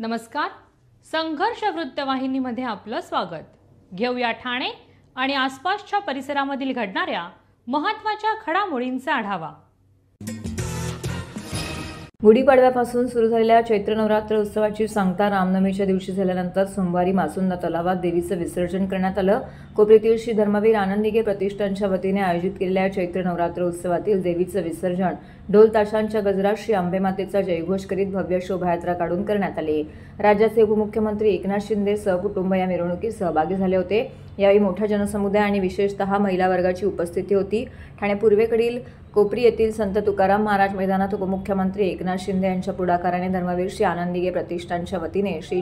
नमस्कार. संघर्ष वृत्तवाहिनीमध्ये आपलं स्वागत. घेऊया ठाणे आणि आसपासच्या परिसरामधील घडणाऱ्या महत्त्वाच्या घडामोडींचा आढावा. गुढीपाडव्यापासून सुरू झालेल्या चैत्र नवरात्र उत्सवाची सांगता रामनवमीच्या दिवशी झाल्यानंतर सोमवारी मासुंदा तलावात देवीचं विसर्जन करण्यात आलं. कोपरीतील श्री धर्मवीर आनंद दिघे प्रतिष्ठानच्या वतीने आयोजित केलेल्या चैत्र नवरात्र उत्सवातील देवीचं विसर्जन ढोल ताशांच्या गजरात श्री अंबेमातेचा जयघोष करीत भव्य शोभायात्रा काढून करण्यात आली. राज्याचे उपमुख्यमंत्री एकनाथ शिंदे सहकुटुंब या मिरवणुकीत सहभागी झाले होते. यावेळी मोठा जनसमुदाय आणि विशेषतः महिला वर्गाची उपस्थिती होती. ठाणे पूर्वेकडील कोपरी येथील संत तुकाराम महाराज मैदानात उपमुख्यमंत्री एकनाथ शिंदे यांच्या पुढाकाराने धर्मवीर श्री आनंद दिघे प्रतिष्ठानच्या वतीने श्री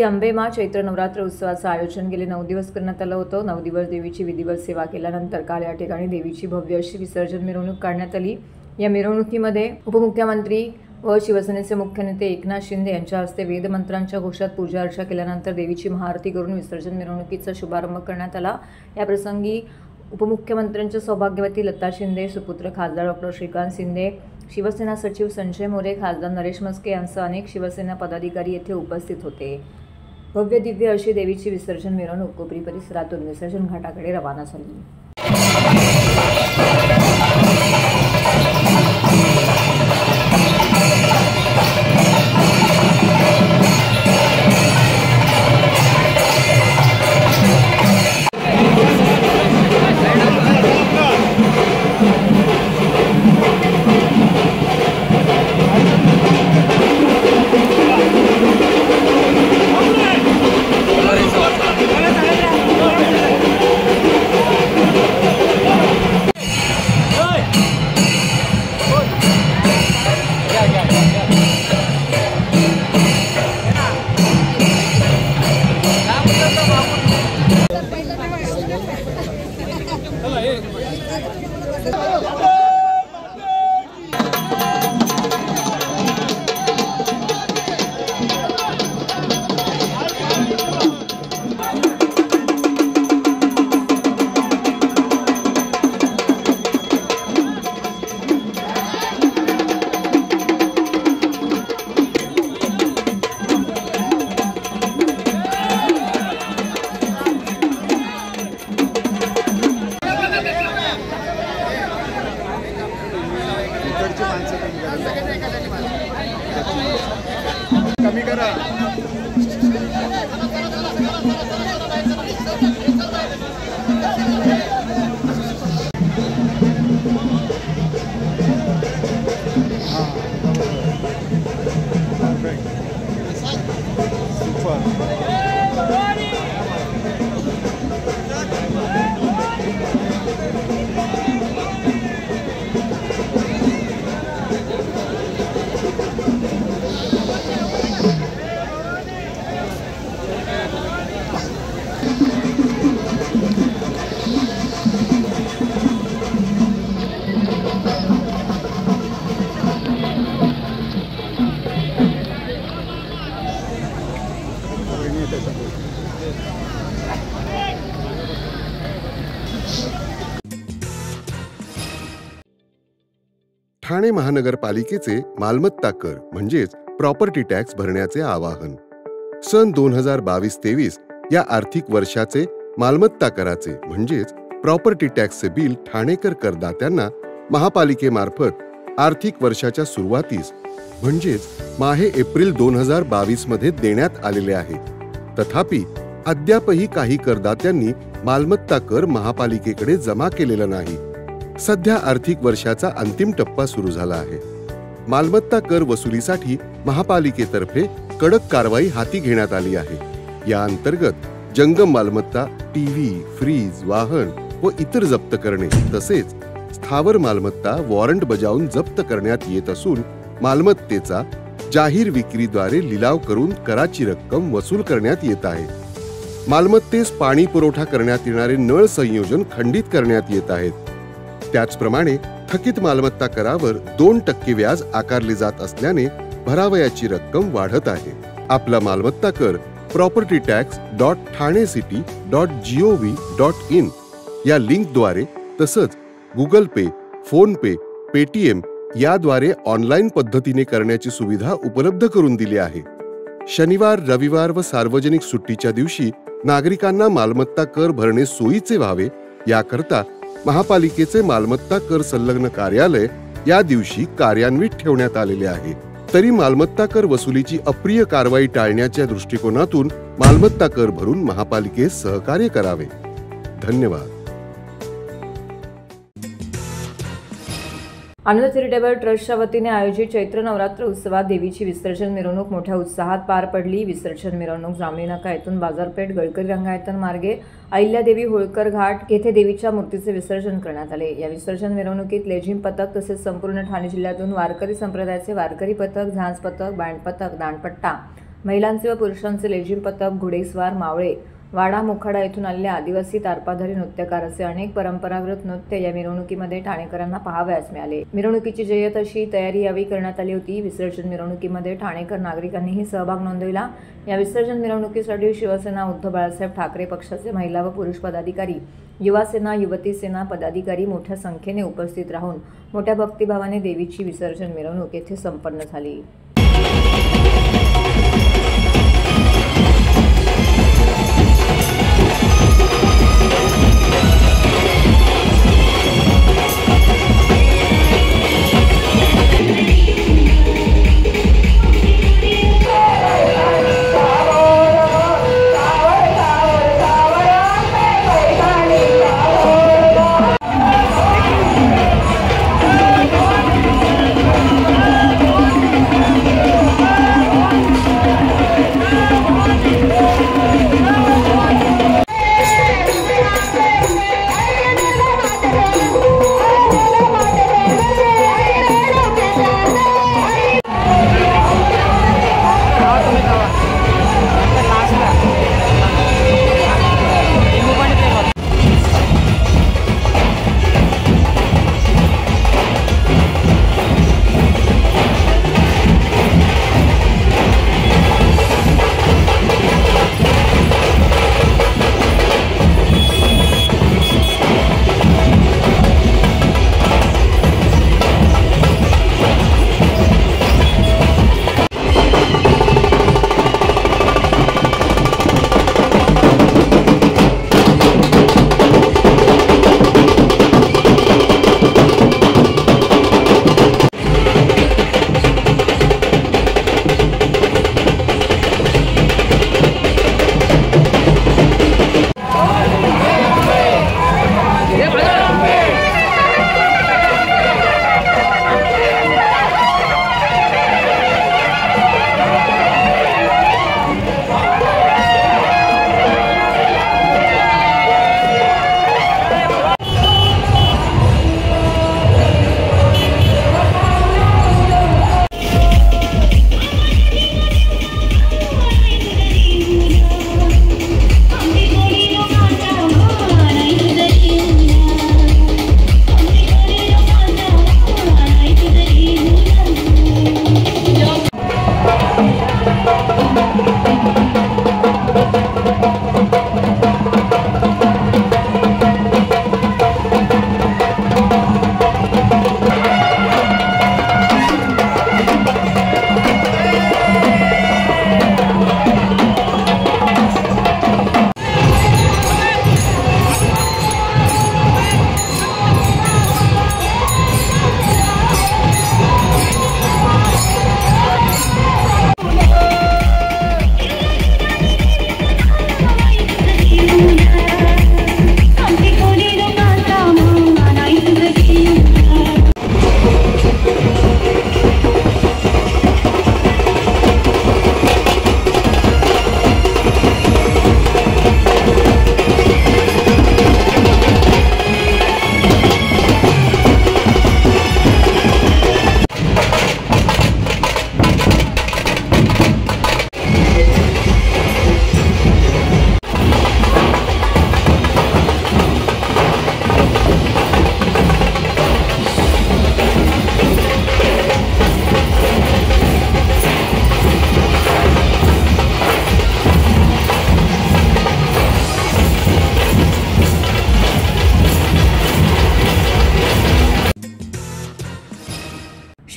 अंबेमा चैत्र नवरात्र उत्सवाचं आयोजन गेले 9 दिवस करण्यात आलं होतं. 9 दिवस देवीची विधिवत सेवा केल्यानंतर काल या ठिकाणी देवीची भव्य अशी विसर्जन मिरवणूक काढण्यात आली. या मिरवणुकीमध्ये उपमुख्यमंत्री व शिवसेनेचे मुख्य नेते एकनाथ शिंदे यांच्या हस्ते वेदमंत्रांच्या घोषात पूजा अर्चा केल्यानंतर देवीची महाआरती करून विसर्जन मिरवणुकीचा शुभारंभ करण्यात आला. या प्रसंगी उपमुख्यमंत्र्यांच्या सौभाग्यवती लता शिंदे, सुपुत्र खासदार डॉक्टर श्रीकांत शिंदे, शिवसेना सचिव संजय मोरे, खासदार नरेश मस्के यांसह अनेक शिवसेना पदाधिकारी येथे उपस्थित होते. भव्य दिव्य अशी देवीची विसर्जन मिरवणूक कोपरी परिसरातून विसर्जन घाटाकडे रवाना झाली. कमी करा. ठाणे महानगरपालिकेचे मालमत्ता कर म्हणजेच प्रॉपर्टी टॅक्स भरण्याचे आवाहन. सन 2022-23 या आर्थिक वर्षाचे मालमत्ता कराचे म्हणजेच प्रॉपर्टी टॅक्सचे बिल ठाणेकर करदात्यांना महापालिकेमार्फत आर्थिक वर्षाच्या सुरुवातीस म्हणजेच माहे एप्रिल 2022 मध्ये देण्यात आलेले आहे. तथापि अद्यापही काही करदात्यांनी मालमत्ता कर महापालिकेकडे जमा केलेला नाही. सध्या आर्थिक वर्षाचा अंतिम टप्पा सुरू झाला आहे. मालमत्ता कर वसुलीसाठी महापालिकेतर्फे कडक कारवाई हाती घेण्यात आली आहे. या अंतर्गत जंगम मालमत्ता, टीव्ही, फ्रीज, वाहन व इतर जप्त करणे तसेच स्थावर मालमत्ता वॉरंट बजावून जप्त करण्यात येत असून मालमत्तेचा जाहीर विक्रीद्वारे लिलाव करून कराची रक्कम वसूल करण्यात येत आहे. मालमत्तेस पाणी पुरवठा करण्यात येणारे नळ संयोजन खंडित करण्यात येत आहेत. त्याचप्रमाणे थकीत मालमत्ता करावर 2% व्याज आकारले जात असल्याने भरावयाची रक्कम वाढत आहे. आपला मालमत्ता कर propertytax.thanecity.gov.in या लिंकद्वारे तसंच गुगल पे, फोन पे, पेटीएम याद्वारे ऑनलाईन पद्धतीने करण्याची सुविधा उपलब्ध करून दिली आहे. शनिवार, रविवार व सार्वजनिक सुट्टीच्या दिवशी नागरिकांना मालमत्ता कर भरणे सोयीचे व्हावे याकरता महापालिकेचे मालमत्ता कर संलग्न कार्यालय या दिवशी कार्यान्वित ठेवण्यात आलेले आहे. तरी मालमत्ता कर वसुलीची अप्रिय कारवाई टाळण्याच्या दृष्टिकोनातून मालमत्ता कर भरून महापालिकेस सहकार्य करावे. धन्यवाद. आनंद चॅरिटेबल ट्रस्टच्या वतीने आयोजित चैत्र नवरात्र उत्सवात देवीची विसर्जन मिरवणूक मोठ्या उत्साहात पार पडली. विसर्जन मिरवणूक जांभळी नाका येथून बाजारपेठ गडकरी रंगायतन मार्गे अहिल्यादेवी होळकर घाट येथे देवीच्या मूर्तीचे विसर्जन करण्यात आले. या विसर्जन मिरवणुकीत लेझिम पथक तसेच संपूर्ण ठाणे जिल्ह्यातून वारकरी संप्रदायाचे वारकरी पथक, झांज पथक, बँड पथक, दांडपट्टा, महिलांचे व पुरुषांचे लेझिम पथक, घोडेस्वार, मावळे, वाडा मुखाडा येथून आलेले आदिवासी तारपाधारी नृत्यकार असे अनेक परंपरागत नृत्य या मिरवणुकीमध्ये ठाणेकरांना पाहावयास मिळाले. मिरवणुकीची जय्यत अशी तयारी यावेळी करण्यात आली होती. विसर्जन मिरवणुकीमध्ये ठाणेकर नागरिकांनीही सहभाग नोंदविला. या विसर्जन मिरवणुकीसाठी शिवसेना उद्धव बाळासाहेब ठाकरे पक्षाचे महिला व पुरुष पदाधिकारी, युवा सेना, युवती सेना पदाधिकारी मोठ्या संख्येने उपस्थित राहून मोठ्या भक्तिभावाने देवीची विसर्जन मिरवणूक येथे संपन्न झाली.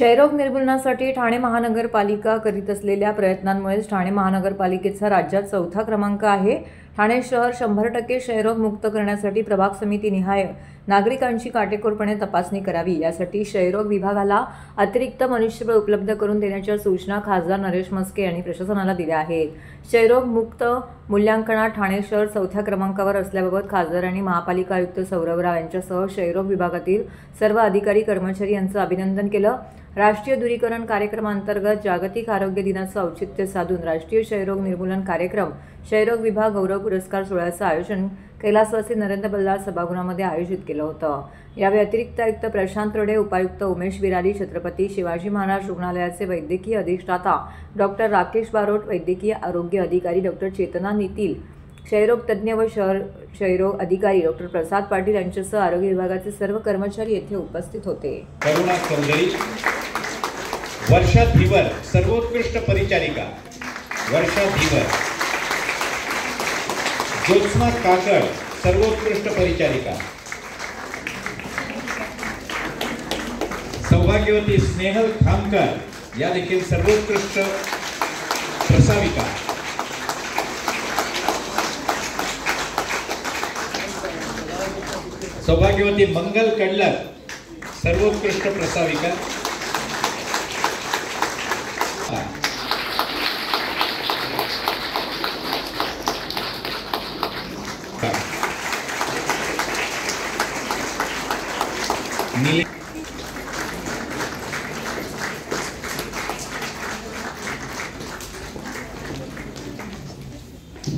क्षयरोग निर्मूलनासाठी ठाणे महानगरपालिका करीत असलेल्या प्रयत्नांमुळेच ठाणे महानगरपालिकेचा राज्यात 4था क्रमांक आहे. ठाणे शहर 100% क्षयरोग मुक्त करण्यासाठी प्रभाग समिती निहाय नागरिकांची काटेकोरपणे तपासणी करावी, यासाठी क्षयरोग विभागाला अतिरिक्त मनुष्यबळ उपलब्ध करून देण्याच्या सूचना खासदार नरेश म्हस्के यांनी प्रशासनाला दिल्या आहेत. क्षयरोग मुक्त मूल्यांकनात ठाणे शहर 4थ्या क्रमांकावर असल्याबाबत खासदारांनी महापालिका आयुक्त सौरभ राव यांच्यासह क्षयरोग विभागातील सर्व अधिकारी कर्मचारी यांचं अभिनंदन केलं. राष्ट्रीय दूरीकरण कार्यक्रमांतर्गत जागतिक आरोग्य दिनाचं औचित्य साधून राष्ट्रीय क्षयरोग निर्मूलन कार्यक्रम क्षयरोग विभाग गौरव पुरस्कार सोहळ्याचं आयोजन कैलासवासी नरेंद्र बल्लाळ सभागृहामध्ये आयोजित केलं होतं. यावेळी अतिरिक्त आयुक्त प्रशांत रोडे, उपायुक्त उमेश विरारी, छत्रपती शिवाजी महाराज रुग्णालयाचे वैद्यकीय अधिष्ठाता डॉक्टर राकेश बारोट, वैद्यकीय आरोग्य अधिकारी डॉक्टर चेतना नितील, क्षयरोग तज्ज्ञ व शहर क्षयरोग अधिकारी डॉक्टर प्रसाद पाटील यांच्यासह आरोग्य विभागाचे सर्व कर्मचारी येथे उपस्थित होते. करुणा चौधरी, वर्षा धीवर सर्वोत्कृष्ट परिचारिका, वर्षा धीवर. ज्योत्स्ना काकड, सर्वोत्कृष्ट परिचारिका. सौभाग्यवती स्नेहल खामकर, या देखील सर्वोत्कृष्ट प्रसाविका. सौभाग्यवती मंगल कडलर, सर्वोत्कृष्ट प्रसाविका.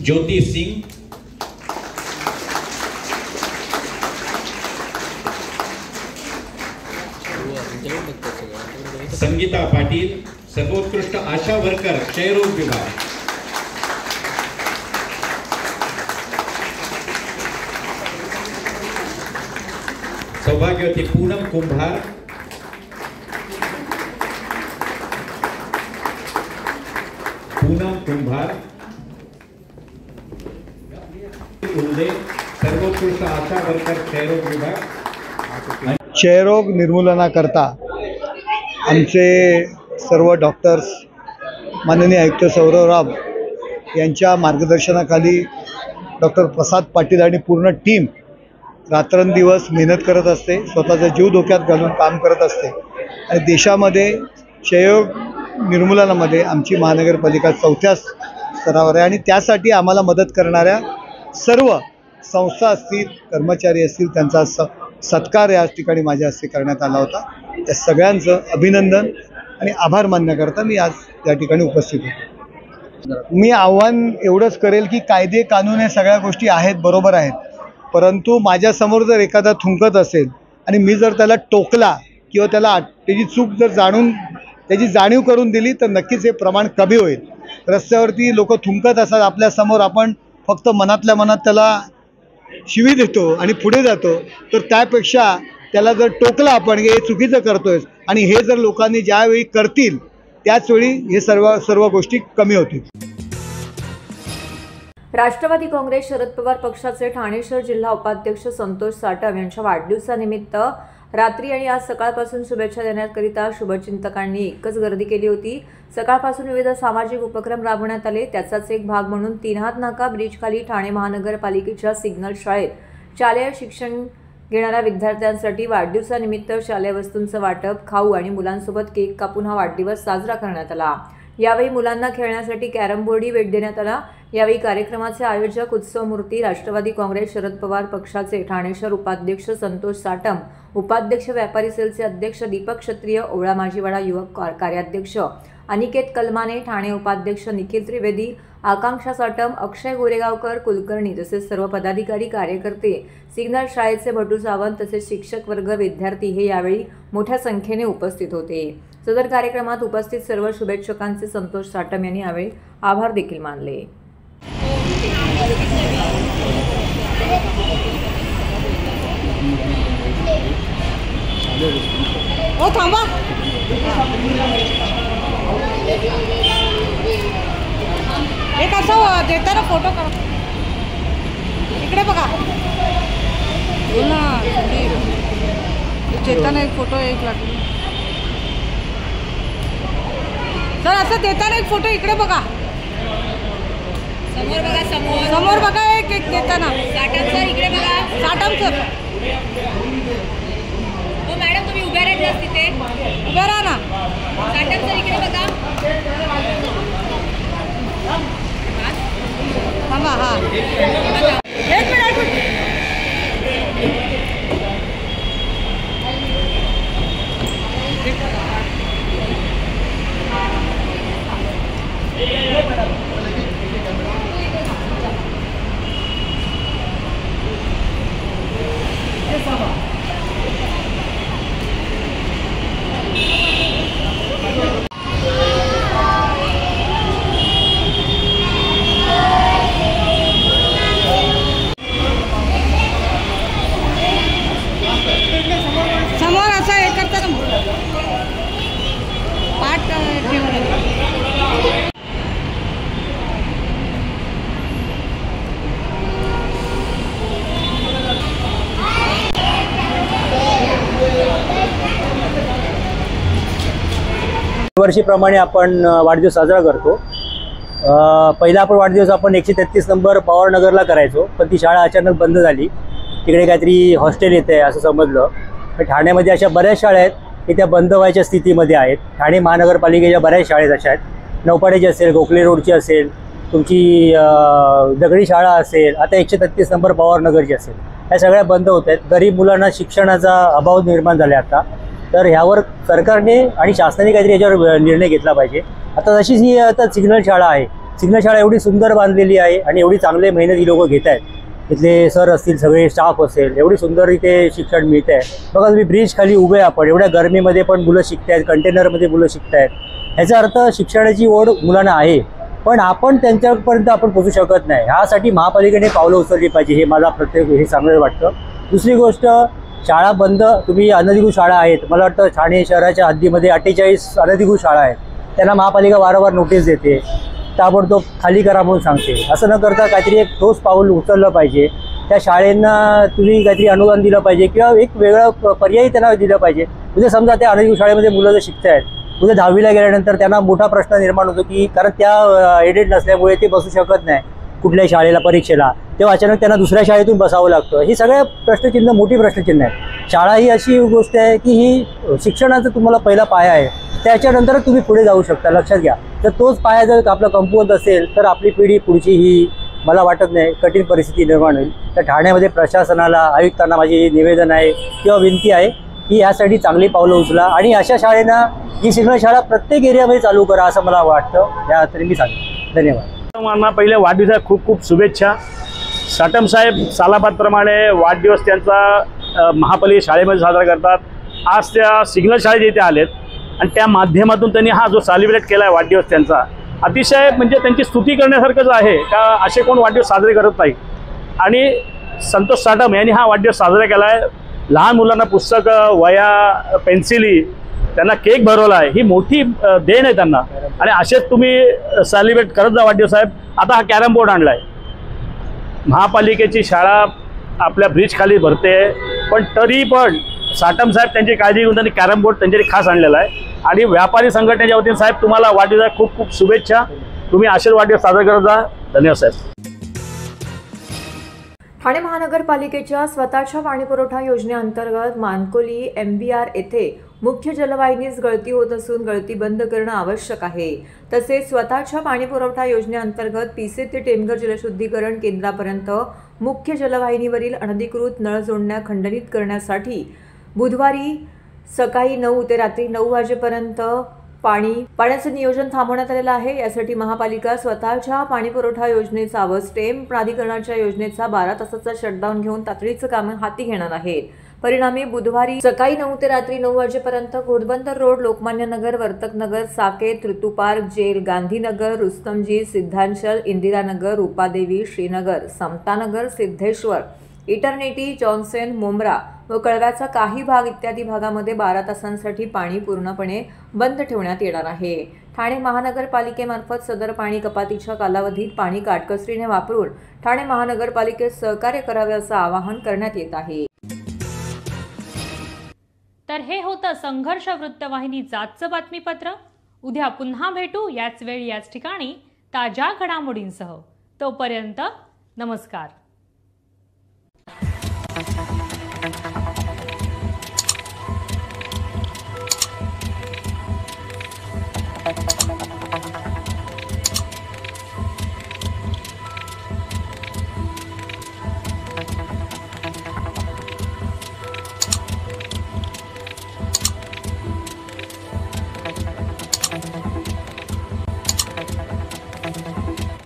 ज्योति सिंह, संगीता पाटील, सर्वोत्कृष्ट आशा वर्कर क्षयरोग विभाग. सौभाग्यवती पूनम कुंभार, सर्वोत्कृष्ट आशा वर्कर क्षयरोग विभाग. क्षयरोग निर्मूलनाकरता आमचे सर्व डॉक्टर्स, माननीय आयुक्त सौरभ राव यांच्या मार्गदर्शनाखाली डॉक्टर प्रसाद पाटील आणि पूर्ण टीम रात्रंदिवस मेहनत करत असते, स्वतःचा जीव धोक्यात घालून काम करत असते आणि देशामध्ये क्षयरोग निर्मूलनामध्ये आमची महानगरपालिका 4थ्या स्तरावर आहे. आणि त्यासाठी आम्हाला मदत करणाऱ्या सर्व संस्था असतील, कर्मचारी असतील, त्यांचा सत्कार या ठिकाणी माझ्या हस्ते करण्यात आला होता. त्या सगळ्यांचं अभिनंदन आणि आभार मानण्याकरता मी आज या ठिकाणी उपस्थित होतो. मी आव्हान एवढंच करेल की कायदे कानून हे सगळ्या गोष्टी आहेत, बरोबर आहेत, परंतु माझ्यासमोर जर एखादा थुंकत असेल आणि मी जर त्याला टोकला किंवा त्याला त्याची चूक जर त्याची जाणीव करून दिली तर नक्कीच हे प्रमाण कमी होईल. रस्त्यावरती लोक थुंकत असतात आपल्यासमोर, आपण फक्त मनातल्या मनात त्याला शिवी देतो आणि पुढे जातो, तर त्यापेक्षा त्याला जर टोकलं आपण हे चुकीचं करतोय आणि हे जर लोकांनी ज्यावेळी करतील त्याचवेळी हे सर्व गोष्टी कमी होतील. राष्ट्रवादी काँग्रेस शरद पवार पक्षाचे ठाणे शहर जिल्हा उपाध्यक्ष संतोष साटम यांच्या वाढदिवसानिमित्त रात्री आणि आज सकाळपासून शुभेच्छा देण्याकरिता शुभचिंतकांनी एकच गर्दी केली होती. सकाळपासून विविध सामाजिक उपक्रम राबवण्यात आले. त्याचाच एक भाग म्हणून 3 हात नाका ब्रिजखाली ठाणे महानगरपालिकेच्या सिग्नल शाळेत शालेय शिक्षण घेणाऱ्या विद्यार्थ्यांसाठी वाढदिवसानिमित्त शालेय वस्तूंचं वाटप, खाऊ आणि मुलांसोबत केक कापून हा वाढदिवस साजरा करण्यात आला. यावेळी मुलांना खेळण्यासाठी कॅरम बोर्डही भेट देण्यात आला. यावेळी कार्यक्रमाचे आयोजक उत्सव मूर्ती, राष्ट्रवादी काँग्रेस शरद पवार पक्षाचे ठाणे शहर उपाध्यक्ष संतोष साटम, उपाध्यक्ष व्यापारी सेलचे अध्यक्ष दीपक क्षत्रिय, ओवळा माजीवाडा युवक कार्याध्यक्ष अनिकेत कलमाने, ठाणे उपाध्यक्ष निखिल त्रिवेदी, आकांक्षा साटम, अक्षय गोरेगावकर, कुलकर्णी तसेच सर्व पदाधिकारी, कार्यकर्ते, सिग्नल शाळेचे भटू सावंत तसेच शिक्षक वर्ग, विद्यार्थी हे यावेळी मोठ्या संख्येने उपस्थित होते. सदर कार्यक्रमात उपस्थित सर्व शुभेच्छकांचे संतोष साटम यांनी यावेळी आभार देखील मानले. एक असं देताना फोटो करा, इकडे बघा ना, देताना एक फोटो एक लागला. सर असं देताना एक फोटो इकडे बघा, समोर बघा, समोर समोर बघा, एक देताना साठम सर इकडे बघा, साठम सर. हो मॅडम तुम्ही उभ्या राहिलात तिथे, उभे राहा ना. साठम सर इकडे बघा. थांबा. हा एक मिनिट. समोर असं हे करतात पाठ ठेवलं. वर्षीप्रमाणे आपण वाढदिवस साजरा करतो. पहिला आपण वाढदिवस आपण 133 नंबर पवारनगरला करायचो, पण ती शाळा अचानक बंद झाली. तिकडे काहीतरी हॉस्टेल येते असं समजलं. ठाण्यामध्ये अशा बऱ्याच शाळा आहेत की त्या बंद व्हायच्या स्थितीमध्ये आहेत. ठाणे महानगरपालिकेच्या बऱ्याच शाळेत अशा आहेत. नौपाड्याची असेल, गोखले रोडची असेल, तुमची दगडी शाळा असेल, आता 133 नंबर पवारनगरची असेल, ह्या सगळ्या बंद होत आहेत. गरीब मुलांना शिक्षणाचा अभाव निर्माण झाला आहे आता. तर ह्यावर सरकारने आणि शासनाने काहीतरी याच्यावर निर्णय घेतला पाहिजे. आता तशीच ही आता सिग्नल शाळा आहे. सिग्नल शाळा एवढी सुंदर बांधलेली आहे आणि एवढी चांगले मेहनत ही लोकं घेत आहेत. इथले सर असतील, सगळे स्टाफ असेल, एवढी सुंदर इथे शिक्षण मिळतं आहे. बघा तुम्ही ब्रिज खाली उभे आपण, एवढ्या गरमीमध्ये पण मुलं शिकत आहेत, कंटेनरमध्ये मुलं शिकत आहेत. ह्याचा अर्थ शिक्षणाची ओढ मुलांना आहे, पण आपण त्यांच्यापर्यंत आपण पोहोचू शकत नाही. ह्यासाठी महापालिकेने पावलं उचलली पाहिजे, हे मला प्रत्येक हे चांगलं वाटतं. दुसरी गोष्ट, शाळा बंद, तुम्ही अनधिकृत शाळा आहेत. मला वाटतं ठाणे शहराच्या हद्दीमध्ये 48 अनधिकृत शाळा आहेत. त्यांना महापालिका वारंवार नोटीस देते, ताबडतोब खाली करा म्हणून सांगते. असं न करता काहीतरी एक ठोस पाऊल उचललं पाहिजे. त्या शाळेंना तुम्ही काहीतरी अनुदान दिलं पाहिजे किंवा एक वेगळं पर्यायी त्यांना दिलं पाहिजे. म्हणजे समजा त्या अनधिकृत शाळेमध्ये मुलं जर शिकत आहेत, उद्या 10वीला गेल्यानंतर त्यांना मोठा प्रश्न निर्माण होतो की कारण त्या एडेड नसल्यामुळे ते बसू शकत नाही कुठल्याही शाळेला परीक्षेला, तेव्हा अचानक त्यांना दुसऱ्या शाळेतून बसावं लागतं. ही सगळ्या प्रश्नचिन्ह मोठी प्रश्नचिन्ह आहेत. शाळा ही अशी गोष्ट आहे की ही शिक्षणाचा तुम्हाला पहिला पाया आहे, त्याच्यानंतरच तुम्ही पुढे जाऊ शकता. लक्षात घ्या, तर तोच पाया जर आपला कमकुवत असेल तर आपली पिढी पुढची ही मला वाटत नाही कठीण परिस्थिती निर्माण होईल. तर ठाण्यामध्ये प्रशासनाला, आयुक्तांना माझी निवेदन आहे किंवा विनंती आहे की यासाठी चांगली पावलं उचला आणि अशा शाळेंना ही सिग्नल शाळा प्रत्येक एरियामध्ये चालू करा असं मला वाटतं. या तरी मी सांगेन. धन्यवाद. मला पहिले वाढदिवसाच्या खूप खूप शुभेच्छा. साटम साहेब सालाबादप्रमाणे वाढदिवस त्यांचा महापालिका शाळेमध्ये साजरा करतात. आज त्या सिग्नल शाळेत इथे आलेत आणि त्या माध्यमातून त्यांनी हा जो सेलिब्रेट केला आहे वाढदिवस त्यांचा, अतिशय म्हणजे त्यांची स्तुती करण्यासारखंच आहे का असे कोण वाढदिवस साजरे करत नाही. आणि संतोष साटम यांनी हा वाढदिवस साजरा केला आहे. लहान मुलांना पुस्तकं, वया, पेन्सिली, त्यांना केक भरवला आहे. ही मोठी देण आहे त्यांना आणि असेच तुम्ही सेलिब्रेट करत जा वाढदिवस साहेब. आता हा कॅरम बोर्ड आणला आहे. महापालिकेची शाळा आपल्या ब्रिज खाली भरते, पण तरी पण साटम साहेब त्यांची काळजी घेऊन त्यांनी कॅरम बोर्ड त्यांच्यासाठी खास आणलेला आहे. आणि व्यापारी संघटनेच्या वतीने साहेब तुम्हाला वाढदिवसाच्या खूप खूप शुभेच्छा. तुम्ही असेच वाढदिवस साजरा करत जा. धन्यवाद साहेब. ठाणे महानगरपालिकेच्या स्वतःच्या पाणीपुरवठा योजनेअंतर्गत मानकोली MBR येथे मुख्य जलवाहिनीस गळती होत असून गळती बंद करणं आवश्यक आहे. तसेच स्वतःच्या पाणीपुरवठा योजनेअंतर्गत पिसे ते टेमघर जलशुद्धीकरण केंद्रापर्यंत मुख्य जलवाहिनीवरील अनधिकृत नळ जोडण्या खंडनित करण्यासाठी बुधवारी सकाळी 9 ते रात्री 9 वाजेपर्यंत पाण्याचं नियोजन थांबवण्यात आलेलं आहे. यासाठी महापालिका स्वतःच्या पाणीपुरवठा योजनेचा व स्टेम प्राधिकरणाच्या योजनेचा 12 तासाचा शटडाऊन घेऊन तातडीचं काम हाती घेणार आहेत. परिणामी बुधवारी सकाळी 9 ते रात्री 9 वाजेपर्यंत Ghodbunder road, Lokmanya Nagar, Vartaknagar, Saket, Ritu park, jail, Gandhinagar, Rustomjee, Siddhanchal, Indiranagar, Rupadevi, Shrinagar, Samtanagar, Siddheshwar, Eternity, Johnson, Mumbra व कळव्याचा काही भाग इत्यादी भागामध्ये 12 तासांसाठी पाणी पूर्णपणे बंद ठेवण्यात येणार आहे. ठाणे महानगरपालिकेमार्फत सदर पाणी कपातीच्या कालावधीत पाणी काटकसरीने वापरून ठाणे महानगरपालिकेस सहकार्य करावे असं आवाहन करण्यात येत आहे. तर हे होतं संघर्ष वृत्तवाहिनीचं आजचं बातमीपत्र. उद्या पुन्हा भेटू याच वेळी याच ठिकाणी ताज्या घडामोडींसह. तोपर्यंत नमस्कार.